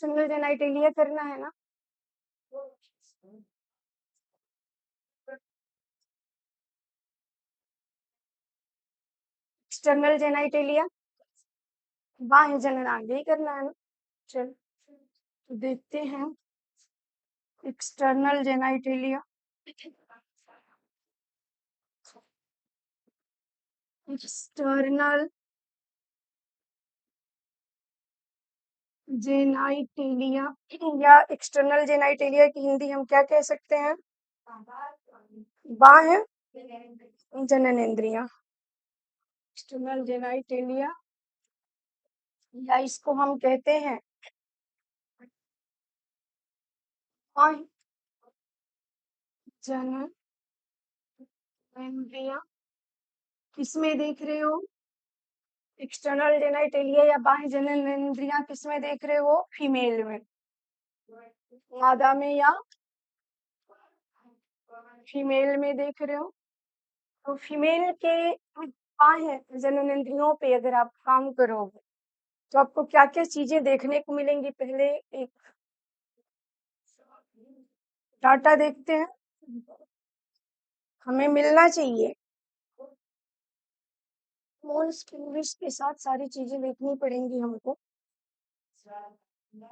External genitalia करना है ना। एक्सटर्नल जेनाइटेलिया बाह्य जननांग ही करना है ना। चल तो देखते हैं एक्सटर्नल जेनाइटेलिया। एक्सटर्नल जेनाइटेलिया या एक्सटर्नल जेनाइटेलिया की हिंदी हम क्या कह सकते हैं? बाह्य जननेंद्रियां। एक्सटर्नल जेनाइटेलिया या इसको हम कहते हैं बाह्य जननेंद्रियां। किसमें देख रहे हो? एक्सटर्नल जेनाइटेलिया या बाह्य जननेंद्रियां किसमें देख रहे हो? फीमेल में, मादा में या फीमेल में देख रहे हो? तो फीमेल के बाह्य जननेंद्रियों पे अगर आप काम करोगे तो आपको क्या क्या चीजें देखने को मिलेंगी? पहले एक डाटा देखते हैं, हमें मिलना चाहिए। मोल्स पिंग्विस के साथ सारी चीजें देखनी पड़ेंगी हमको।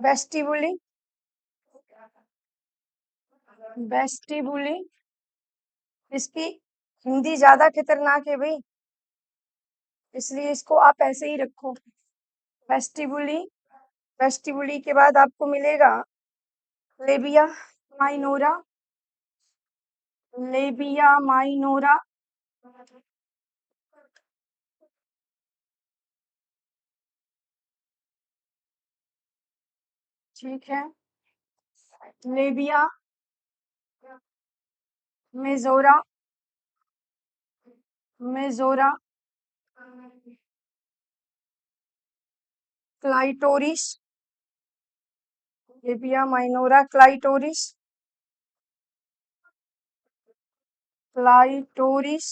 वेस्टिबुली, वेस्टिबुली इसकी हिंदी ज्यादा खतरनाक है भाई, इसलिए इसको आप ऐसे ही रखो, वेस्टिबुली। वेस्टिबुली के बाद आपको मिलेगा लेबिया माइनोरा, लेबिया माइनोरा। ठीक है, labia majora, majora clitoris, labia minora clitoris, clitoris.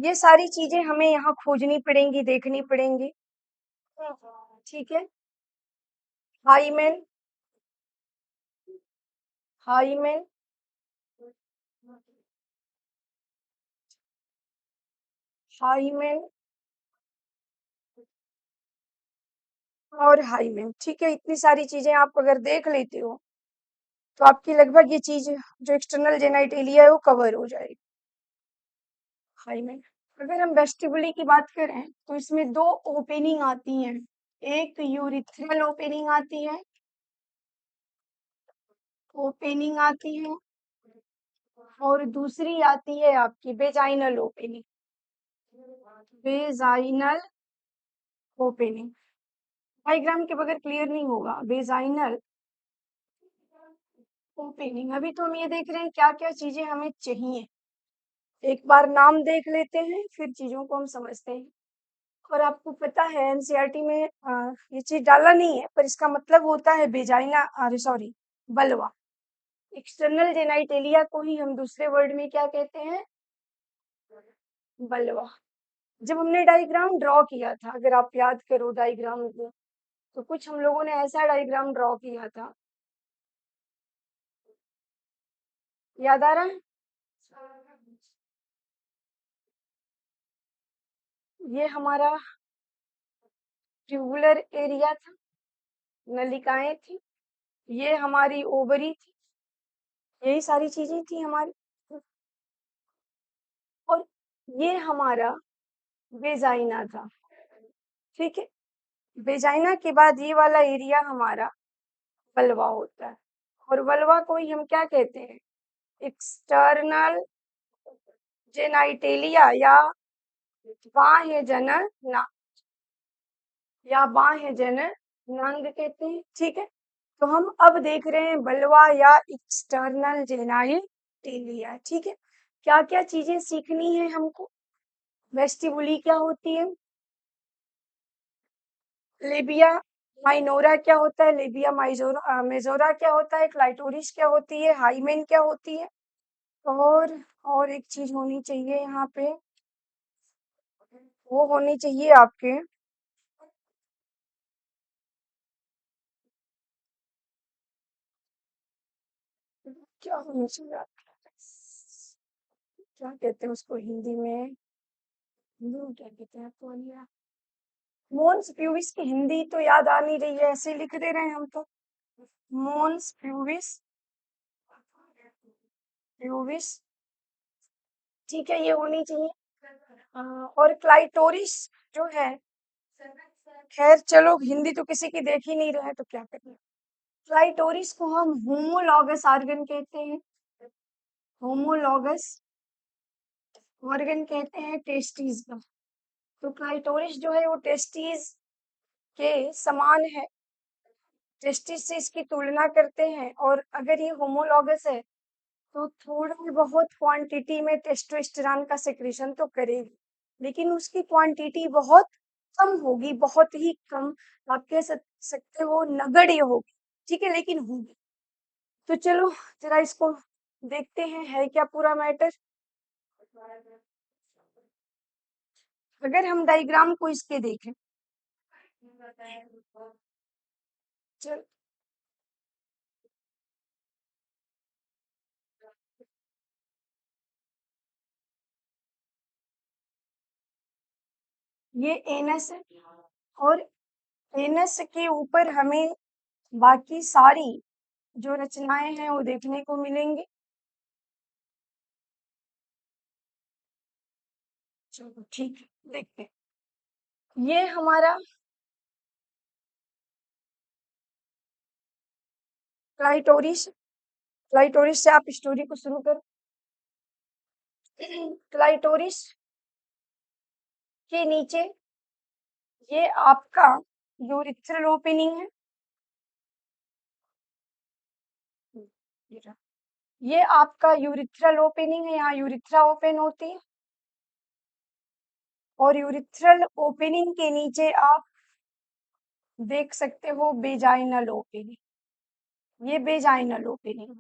ये सारी चीजें हमें यहाँ खोजनी पड़ेंगी, देखनी पड़ेंगी। ठीक है, हाईमेन, हाईमेन, हाईमेन और हाईमेन। ठीक है, इतनी सारी चीजें आप अगर देख लेते हो तो आपकी लगभग ये चीज जो एक्सटर्नल जेनाइटेलिया है वो कवर हो जाएगी। हाईमेन। अगर हम वेस्टिबुली की बात करें तो इसमें दो ओपनिंग आती हैं, एक यूरिथ्रल ओपनिंग आती है, ओपनिंग आती है, और दूसरी आती है आपकी vaginal opening, vaginal opening. Diagram के बगैर क्लियर नहीं होगा। Vaginal opening. अभी तो हम ये देख रहे हैं क्या क्या चीजें हमें चाहिए, एक बार नाम देख लेते हैं फिर चीजों को हम समझते हैं। और आपको पता है एनसीईआरटी में ये चीज डाला नहीं है पर इसका मतलब होता है वेजाइना, सॉरी, बलवा। एक्सटर्नल जेनाइटेलिया को ही हम दूसरे वर्ड में क्या कहते हैं? बलवा। जब हमने डायग्राम ड्रॉ किया था, अगर आप याद करो डायग्राम को, तो कुछ हम लोगों ने ऐसा डायग्राम ड्रॉ किया था, याद आ रहा है? ये हमारा ट्यूबुलर एरिया था, नलिकाएं थी, ये हमारी ओवरी थी, यही सारी चीजें थी हमारी। और ये हमारा वेजाइना था। ठीक है, वेजाइना के बाद ये वाला एरिया हमारा वल्वा होता है, और वल्वा को ही हम क्या कहते हैं? एक्सटर्नल जेनाइटेलिया या बाह्य जननांग, या बाह्य जननांग कहते हैं। ठीक है, तो हम अब देख रहे हैं वल्वा या एक्सटर्नल जेनाइटेलिया। ठीक है, क्या क्या चीजें सीखनी है हमको? वेस्टिबुली क्या होती है, लेबिया माइनोरा क्या होता है, लेबिया माइजोरा मेजोरा क्या होता है, क्लाइटोरिस क्या होती है, हाइमेन क्या होती है, और एक चीज होनी चाहिए यहाँ पे, वो होनी चाहिए आपके क्या होना चाहिए? क्या कहते हैं उसको हिंदी में? हिंदी में क्या कहते हैं आपको? मोन्स प्यूबिस की हिंदी तो याद आ नहीं रही है, ऐसे ही लिख दे रहे हैं हम तो। मोन्स प्यूबिस, प्यूबिस, ठीक है, ये होनी चाहिए। और क्लाइटोरिस जो है, खैर चलो, हिंदी तो किसी की देख ही नहीं रहे तो क्या करें। क्लाइटोरिस को हम होमोलॉगस ऑर्गन कहते हैं। होमोलॉगस ऑर्गन कहते हैं टेस्टीज का। तो क्लाइटोरिस जो है वो टेस्टीज के समान है, टेस्टिस से इसकी तुलना करते हैं। और अगर ये होमोलॉगस है तो थोड़ी बहुत क्वांटिटी में टेस्टोस्टेरोन का सेक्रेशन तो करेगी, लेकिन उसकी क्वांटिटी बहुत कम होगी, बहुत ही कम। आप कह सकते हो नगण्य होगी, ठीक है, लेकिन होगी। तो चलो जरा इसको देखते हैं है क्या पूरा मैटर। अगर हम डायग्राम को इसके देखें, चल ये एनएस है, और एनएस के ऊपर हमें बाकी सारी जो रचनाएं हैं वो देखने को मिलेंगी। चलो ठीक है, देखते हैं। ये हमारा क्लाइटोरिस, क्लाइटोरिस से आप स्टोरी को शुरू करो। क्लाइटोरिस के नीचे ये आपका यूरिथ्रल ओपनिंग है। ये आपका यूरिथ्रल ओपनिंग है, यहाँ यूरिथ्रा ओपन होती है। और यूरिथ्रल ओपनिंग के नीचे आप देख सकते हो बेजाइनल ओपनिंग, ये बेजाइनल ओपनिंग।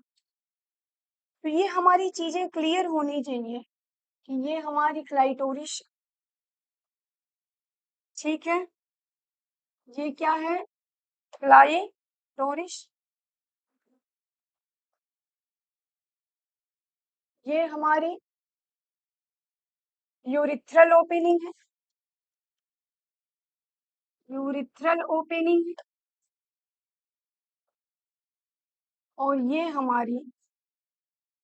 तो ये हमारी चीजें क्लियर होनी चाहिए कि ये हमारी क्लाइटोरिस, ठीक है। ये क्या है? क्लाइटोरिस। ये हमारी यूरिथ्रल ओपनिंग है, यूरिथ्रल ओपनिंग है। और ये हमारी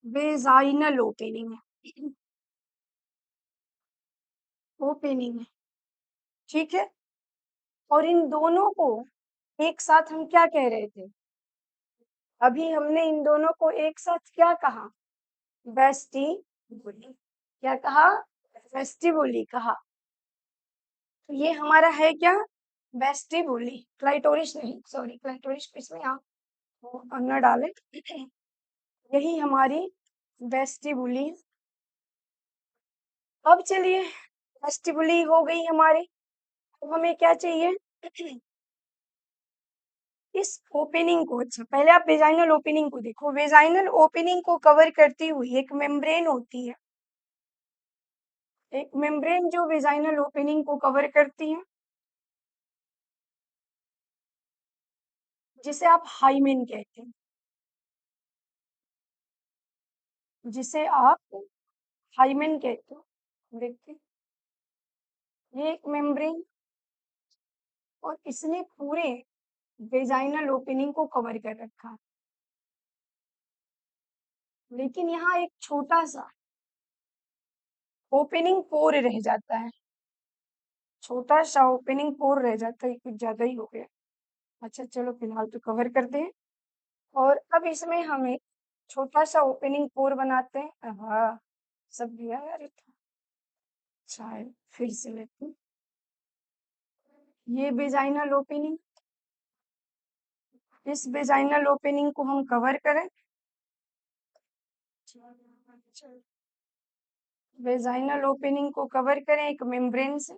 वेजाइनल ओपनिंग है, ओपनिंग है, ठीक है। और इन दोनों को एक साथ हम क्या कह रहे थे? अभी हमने इन दोनों को एक साथ क्या कहा? वेस्टिबुली। क्या कहा? वेस्टिबुली कहा। तो ये हमारा है क्या? वेस्टिबुली। क्लाइटोरिस नहीं, सॉरी, क्लाइटोरिस को इसमें आप न डालें। यही हमारी वेस्टिबुली। अब चलिए, वेस्टिबुली हो गई हमारी। अब हमें क्या चाहिए? इस ओपनिंग को, अच्छा पहले आप वेजाइनल ओपनिंग को देखो। वेजाइनल ओपनिंग को कवर करती हुई एक मेम्ब्रेन होती है, एक मेम्ब्रेन जो वेजाइनल ओपनिंग को कवर करती है, जिसे आप हाइमेन कहते हैं, जिसे आप हाइमेन कहते हो। देखते हैं, ये एक मेम्ब्रेन, और इसने पूरे वेजाइनल ओपनिंग को कवर कर रखा है। लेकिन यहाँ एक छोटा सा ओपनिंग पोर रह जाता है, छोटा सा ओपनिंग पोर रह जाता है, कुछ ज्यादा ही हो गया। अच्छा चलो फिलहाल तो कवर करते हैं। और अब इसमें हमें छोटा सा ओपनिंग पोर बनाते हैं। हाँ, सब दिया यार ये तो। अच्छा है, फिर से लेते हैं। ये वेजाइनल ओपनिंग, इस वेजाइनल ओपनिंग को हम कवर करें। वेजाइनल ओपनिंग को कवर करें एक मेम्ब्रेन से।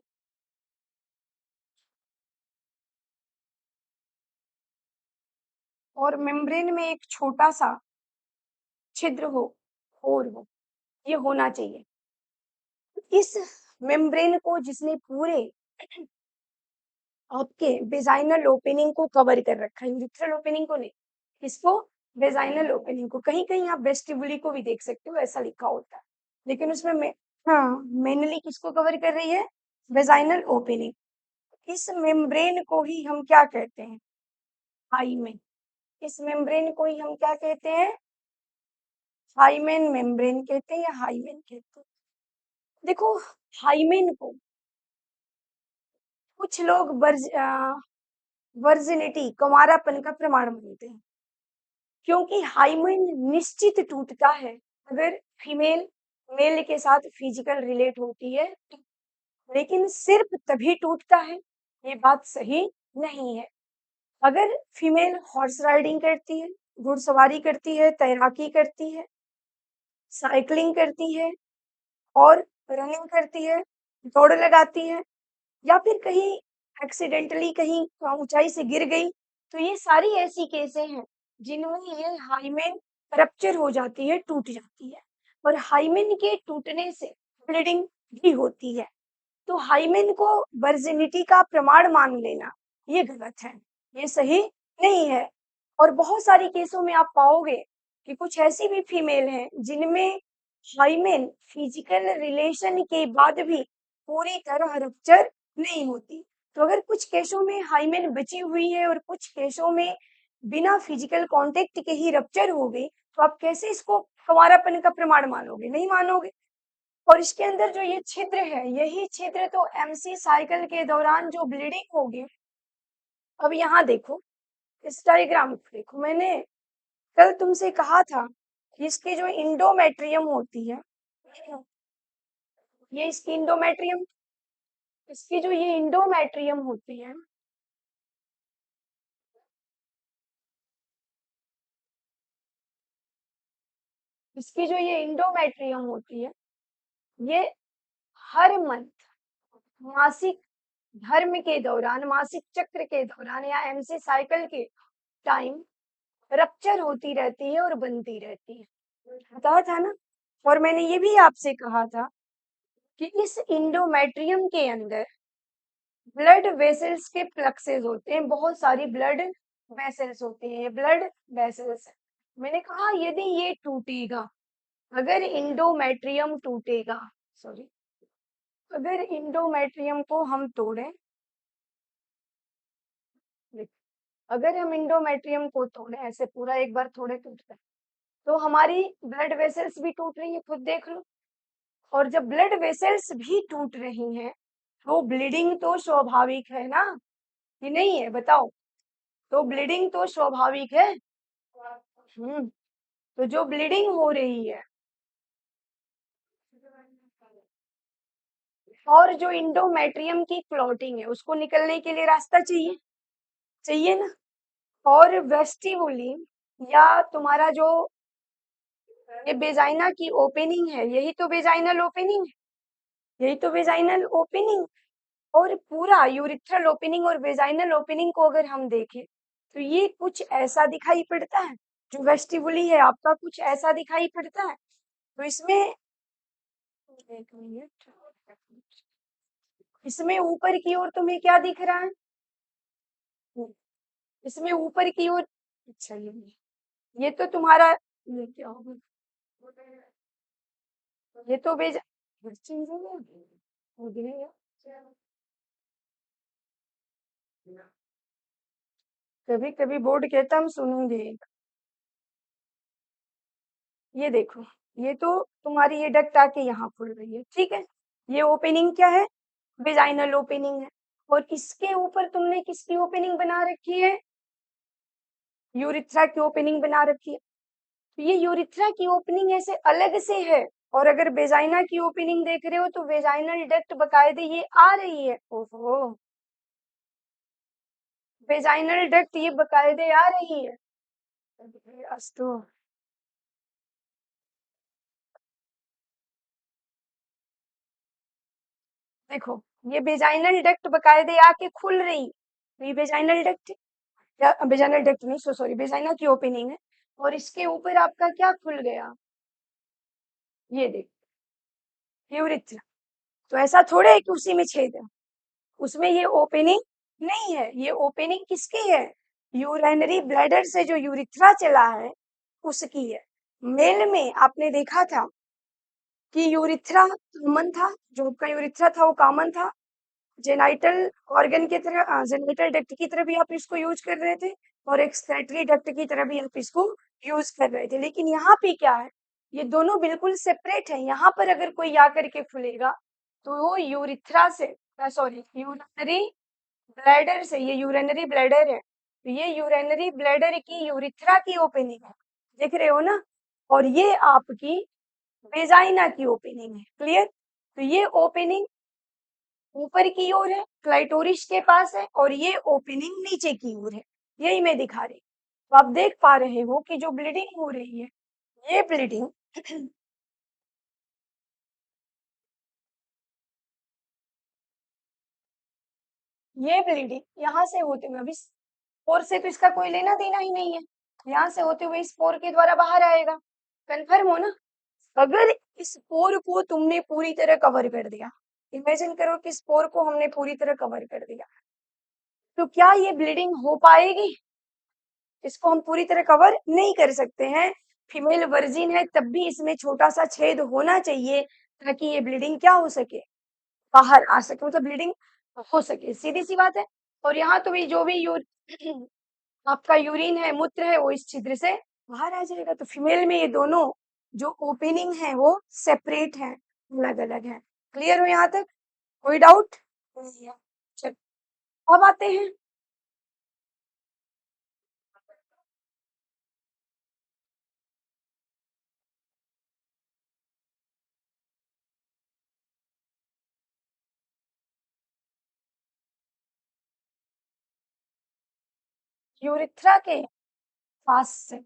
और मेम्ब्रेन में एक छोटा सा छिद्र हो, पोर हो, ये होना चाहिए। इस मेम्ब्रेन को जिसने पूरे आपके वेजाइनल ओपनिंग को कवर कर रखा है, यूरिथ्रल ओपनिंग को नहीं, इसको वेजाइनल ओपनिंग को। कहीं-कहीं आप वेस्टिबुली को भी देख सकते हो, ऐसा लिखा होता है। लेकिन उसमें हाँ, मेनली किसको कवर कर रही है? Vaginal opening. इस मेम्ब्रेन को ही हम क्या कहते हैं? हाइमेन। इस मेम्ब्रेन को ही हम क्या कहते हैं? हाइमेन मेम्ब्रेन कहते हैं या हाइमेन कहते हैं। देखो, हाइमेन को कुछ लोग वर्जिनिटी, कुंवारापन का प्रमाण मानते हैं, क्योंकि हाइमेन निश्चित टूटता है अगर फीमेल मेल के साथ फिजिकल रिलेट होती है, लेकिन सिर्फ तभी टूटता है, ये बात सही नहीं है। अगर फीमेल हॉर्स राइडिंग करती है, घुड़सवारी करती है, तैराकी करती है, साइकिलिंग करती है और रनिंग करती है, दौड़ लगाती है, या फिर कहीं एक्सीडेंटली कहीं ऊंचाई से गिर गई, तो ये सारी ऐसी केसें हैं जिनमें ये हाइमेन रप्चर हो जाती है, टूट जाती है, और हाइमेन के टूटने से ब्लीडिंग भी होती है। तो हाइमेन को वर्जिनिटी का प्रमाण मान लेना ये गलत है, ये सही नहीं है। और बहुत सारी केसों में आप पाओगे कि कुछ ऐसी भी फीमेल हैं जिनमें हाइमेन फिजिकल रिलेशन के बाद भी पूरी तरह रप्चर नहीं होती। तो अगर कुछ केसों में हाइमेन बची हुई है और कुछ केसों में बिना फिजिकल कांटेक्ट के ही रप्चर हो गई, तो आप कैसे इसको कुंवारापन का प्रमाण मानोगे? नहीं मानोगे। और इसके अंदर जो ये छिद्र है, यही छिद्र तो एमसी साइकिल के दौरान जो ब्लीडिंग होगी। अब यहाँ देखो, इस डायग्राम को देखो, मैंने कल तुमसे कहा था कि इसके जो इंडोमेट्रियम होती है, ये इसकी इंडोमेट्रियम, इसकी जो ये इंडोमेट्रियम होती है, इसकी जो ये इंडोमेट्रियम होती है, ये हर मंथ मासिक धर्म के दौरान, मासिक चक्र के दौरान या एमसी साइकिल के टाइम रप्चर होती रहती है और बनती रहती है। बताया था ना। और मैंने ये भी आपसे कहा था कि इस इंडोमेट्रियम के अंदर ब्लड वेसल्स के प्लक्सेस होते हैं, बहुत सारी ब्लड वेसल्स होती हैं, ब्लड वेसल्स। मैंने कहा यदि ये टूटेगा, अगर इंडोमेट्रियम टूटेगा, सॉरी, अगर इंडोमेट्रियम को हम तोड़ें, अगर हम इंडोमेट्रियम को तोड़ें ऐसे पूरा एक बार थोड़े टूटता है, तो हमारी ब्लड वेसल्स भी टूट रही है, खुद देख लो। और जब ब्लड वेसल्स भी टूट रही हैं, तो ब्लीडिंग तो स्वाभाविक है ना, कि नहीं है? बताओ। तो ब्लीडिंग तो स्वाभाविक है। तो जो ब्लीडिंग हो रही है और जो इंडोमेट्रियम की क्लॉटिंग है, उसको निकलने के लिए रास्ता चाहिए, चाहिए ना। और वेस्टिबुली या तुम्हारा जो ये वेजाइना की ओपनिंग है, यही तो वेजाइनल ओपनिंग है, यही तो वेजाइनल ओपनिंग। और पूरा यूरिथ्रल ओपनिंग और वेजाइनल ओपनिंग को अगर हम देखें, तो ये कुछ ऐसा दिखाई पड़ता है। जो वेस्टिबुली है आपका कुछ ऐसा दिखाई पड़ता है। तो इसमें एक मिनट, इसमें ऊपर की ओर तुम्हें क्या दिख रहा है? इसमें ऊपर की ओर, अच्छा ये तो तुम्हारा, ये क्या होगा? ये तो बेज चेंज हो गया। कभी कभी बोर्ड कहता हम सुनूंगे। ये देखो, ये तो तुम्हारी ये डक्ट आके यहाँ खुल रही है, ठीक है। ये ओपनिंग क्या है? वेजाइनल ओपनिंग है। और इसके ऊपर तुमने किसकी ओपनिंग बना रखी है? यूरिथ्रा की ओपनिंग बना रखी है। तो ये यूरिथ्रा की ओपनिंग ऐसे अलग से है। और अगर वेजाइना की ओपनिंग देख रहे हो तो वेजाइनल डक्ट बकायदे ये आ रही है। ओहो, वेजाइनल डक्ट ये बकायदे आ रही है। अस्तु, देखो, ये वेजाइनल डक्ट बकायदे आके खुल रही। तो ये वेजाइनल डक्ट, या वेजाइनल डक्ट नहीं, सॉरी, वेजाइना की ओपनिंग है। और इसके ऊपर आपका क्या खुल गया? ये देख, यूरिथ्रा। तो ऐसा थोड़े है कि उसी में छेद है, उसमें ये ओपनिंग नहीं है। ये ओपनिंग किसकी है? यूरिनरी ब्लैडर से जो यूरिथ्रा चला है, उसकी है। मेल में आपने देखा था कि यूरिथ्रा कॉमन था, जो आपका यूरिथ्रा था वो कॉमन था, जेनाइटल ऑर्गन की तरह जेनाइटल डक्ट की तरह भी आप इसको यूज कर रहे थे और एक्सक्रेटरी डक्ट की तरह भी आप इसको यूज कर रहे थे। लेकिन यहाँ पे क्या है, ये दोनों बिल्कुल सेपरेट है। यहाँ पर अगर कोई आ करके खुलेगा तो वो यूरिथ्रा से, सॉरी यूरिनरी ब्लैडर से, ये यूरिनरी ब्लैडर है, तो ये यूरिनरी ब्लैडर की यूरिथ्रा की ओपनिंग है, देख रहे हो ना, और ये आपकी वेजाइना की ओपनिंग है। क्लियर? तो ये ओपनिंग ऊपर की ओर है, क्लाइटोरिस के पास है, और ये ओपनिंग नीचे की ओर है। यही मैं दिखा रही। तो आप देख पा रहे हो कि जो ब्लीडिंग हो रही है, ये ब्लीडिंग ये ब्लीडिंग यहाँ से होते हुए, अभी स्पोर से तो इसका कोई लेना देना ही नहीं है, यहाँ से होते हुए स्पोर के द्वारा बाहर आएगा। कन्फर्म हो ना? अगर इस स्पोर को तुमने पूरी तरह कवर कर दिया, इमेजिन करो कि स्पोर को हमने पूरी तरह कवर कर दिया, तो क्या ये ब्लीडिंग हो पाएगी? इसको हम पूरी तरह कवर नहीं कर सकते हैं। फीमेल वर्जिन है तब भी इसमें छोटा सा छेद होना चाहिए ताकि ये ब्लीडिंग क्या हो सके, बाहर आ सके, मतलब ब्लीडिंग हो सके, सीधी सी बात है। और यहाँ तो भी जो भी आपका यूरिन है, मूत्र है, वो इस छिद्र से बाहर आ जाएगा। तो फीमेल में ये दोनों जो ओपनिंग है वो सेपरेट है, अलग अलग है। क्लियर हो यहाँ तक? कोई डाउट नहीं है? चल अब आते हैं यूरिथ्रा के पास से।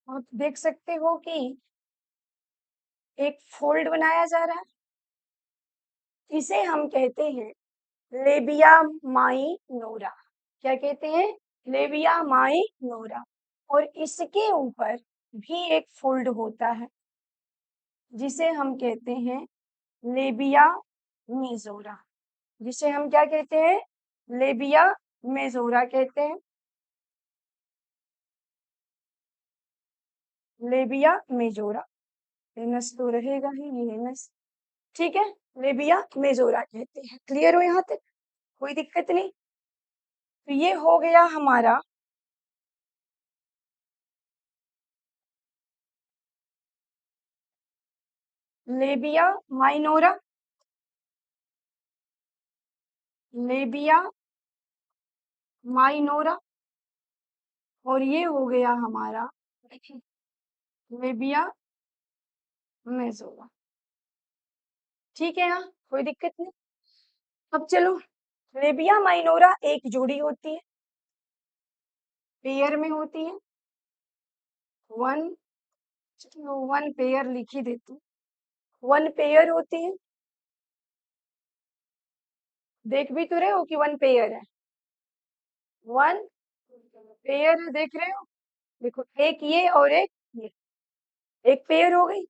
आप देख सकते हो कि एक फोल्ड बनाया जा रहा है, इसे हम कहते हैं लेबिया माइनोरा। क्या कहते हैं? Labia minora. और इसके ऊपर भी एक फोल्ड होता है जिसे हम कहते हैं लेबिया मेजोरा। जिसे हम क्या कहते हैं? लेबिया मेजोरा कहते हैं। लेबिया मेजोरा, एनस तो रहेगा ही, ये एनस, ठीक है, लेबिया मेजोरा कहते हैं। क्लियर हो यहाँ तक? कोई दिक्कत नहीं? तो ये हो गया हमारा लेबिया माइनोरा, लेबिया माइनोरा, और ये हो गया हमारा लेबिया मेजोरा। ठीक है ना? कोई दिक्कत नहीं? अब चलो, लेबिया माइनोरा एक जोड़ी होती है, पेयर में होती है, वन, वन पेयर लिख ही देती हूँ, वन पेयर होती है। देख भी तो रहे हो कि वन पेयर है, वन पेयर देख रहे हो? देखो, एक ये और एक ये, एक पेयर हो गई।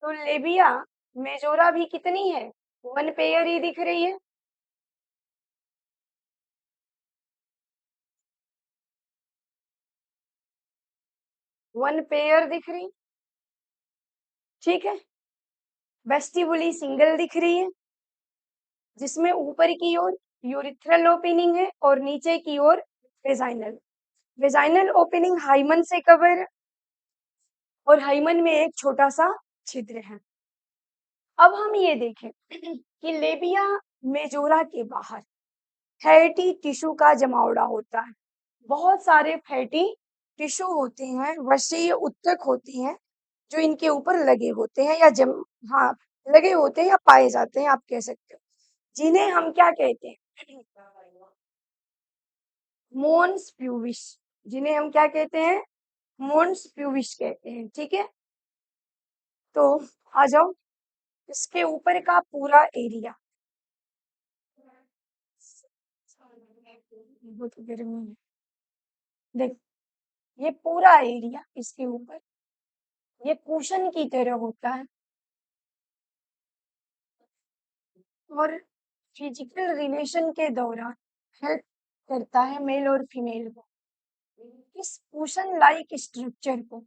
तो लेबिया मेजोरा भी कितनी है? वन पेयर ही दिख रही है। वन पेयर दिख रही, ठीक है। वेस्टिबुली सिंगल दिख रही है, जिसमें ऊपर की ओर यूरिथ्रल ओपनिंग है और नीचे की ओर वेजाइनल। वेजाइनल ओपनिंग हाइमन से कवर है और हाइमन में एक छोटा सा छिद्र है। अब हम ये देखें कि लेबिया मेजोरा के बाहर फैटी टिश्यू का जमावड़ा होता है। बहुत सारे फैटी टिश्यू होते हैं, वसीय उत्तक होते हैं, जो इनके ऊपर लगे होते हैं या हाँ, लगे होते हैं या पाए जाते हैं, आप कह सकते हो, जिन्हें हम क्या कहते हैं? मोन्स प्यूबिस। जिन्हें हम क्या कहते हैं? मोन्स प्यूबिस कहते हैं, ठीक है। तो आ जाओ, इसके ऊपर का पूरा एरिया, बहुत गर्मी है, देख, ये पूरा एरिया इसके ऊपर ये कुशन की तरह होता है, और फिजिकल रिलेशन के दौरान हेल्प करता है मेल और फीमेल को। इस कुशन लाइक स्ट्रक्चर को,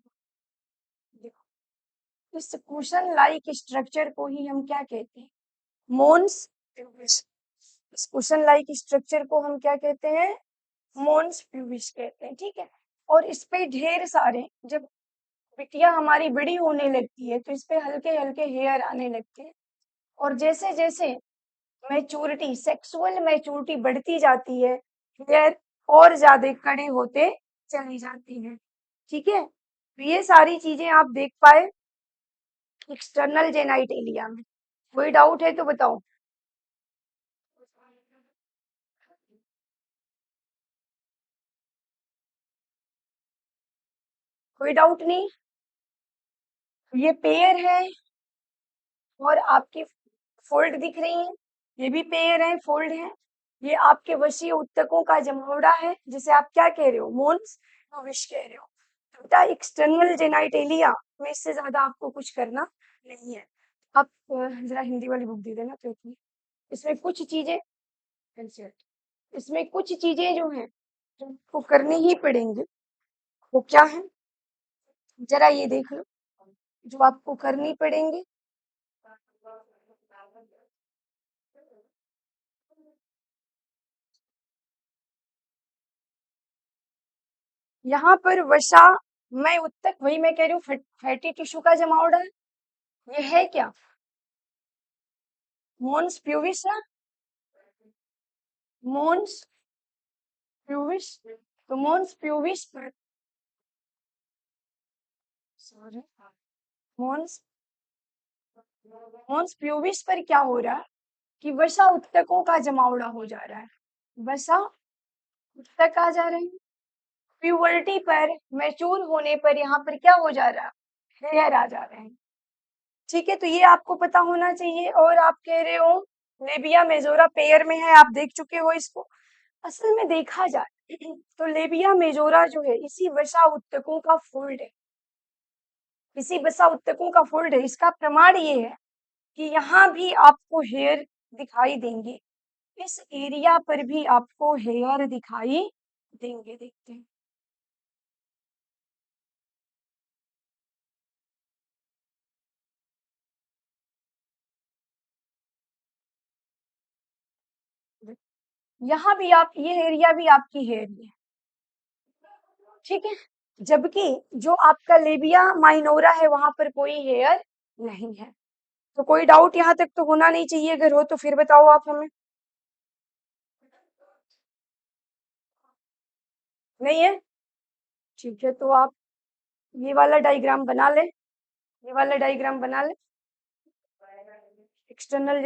देखो इस कुशन लाइक स्ट्रक्चर को ही हम क्या कहते हैं, मोन्स प्यूबिस। इस कुशन लाइक स्ट्रक्चर को हम क्या कहते हैं, मोन्स प्यूबिस कहते हैं, ठीक है। और इस पे ढेर सारे, जब बिटिया हमारी बड़ी होने लगती है तो इस पे हल्के हल्के हेयर आने लगते हैं, और जैसे जैसे मैच्योरिटी, सेक्सुअल मैच्योरिटी बढ़ती जाती है, हेयर और ज्यादा कड़े होते चली जाती हैं, ठीक है। तो ये सारी चीजें आप देख पाए एक्सटर्नल जेनाइटेलिया में। कोई डाउट है तो बताओ। कोई डाउट नहीं। ये पेयर है और आपकी फोल्ड दिख रही है, ये भी पेयर है, फोल्ड है। ये आपके वशीय उत्तकों का जमोड़ा है, जिसे आप क्या कह रहे हो, मोन्स विश कह रहे हो। तो बेटा एक्सटर्नल जेनाइटेलिया में इससे ज्यादा आपको कुछ करना नहीं है। आप जरा हिंदी वाली बुक दे देना तो इतनी, इसमें कुछ चीजें, इसमें कुछ चीजें जो हैं जो आपको करनी ही पड़ेंगी, वो क्या है जरा ये देख लो, जो आपको करनी पड़ेंगी। यहाँ पर वसा मैं उत्तक, वही मैं कह रही हूँ, फैटी टिश्यू का जमावड़ा है। ये है क्या, मोन्स प्यूविस ना, मोन्स प्यूविस। तो मोन्स प्यूविस पर, सॉरी, मोन्स मोन्स प्यूविस पर क्या हो रहा है कि वसा उत्तकों का जमावड़ा हो जा रहा है, वसा उत्तक आ जा रहे हैं। प्यूबर्टी पर, मैच्योर होने पर यहाँ पर क्या हो जा रहा है, हेयर आ जा रहे हैं, ठीक है। तो ये आपको पता होना चाहिए। और आप कह रहे हो लेबिया मेजोरा पेयर में है, आप देख चुके हो इसको। असल में देखा जाए तो लेबिया मेजोरा जो है इसी वसा उत्तकों का फोल्ड है, इसी वसा उत्तकों का फोल्ड है। इसका प्रमाण ये है कि यहाँ भी आपको हेयर दिखाई देंगे, इस एरिया पर भी आपको हेयर दिखाई देंगे, देखते हैं। यहाँ भी आप, ये एरिया भी आपकी हेयर है, ठीक है। जबकि जो आपका लेबिया माइनोरा है वहां पर कोई हेयर नहीं है। तो कोई डाउट यहाँ तक तो होना नहीं चाहिए, अगर हो तो फिर बताओ आप हमें। नहीं है, ठीक है। तो आप ये वाला डायग्राम बना ले, ये वाला डायग्राम बना ले, एक्सटर्नल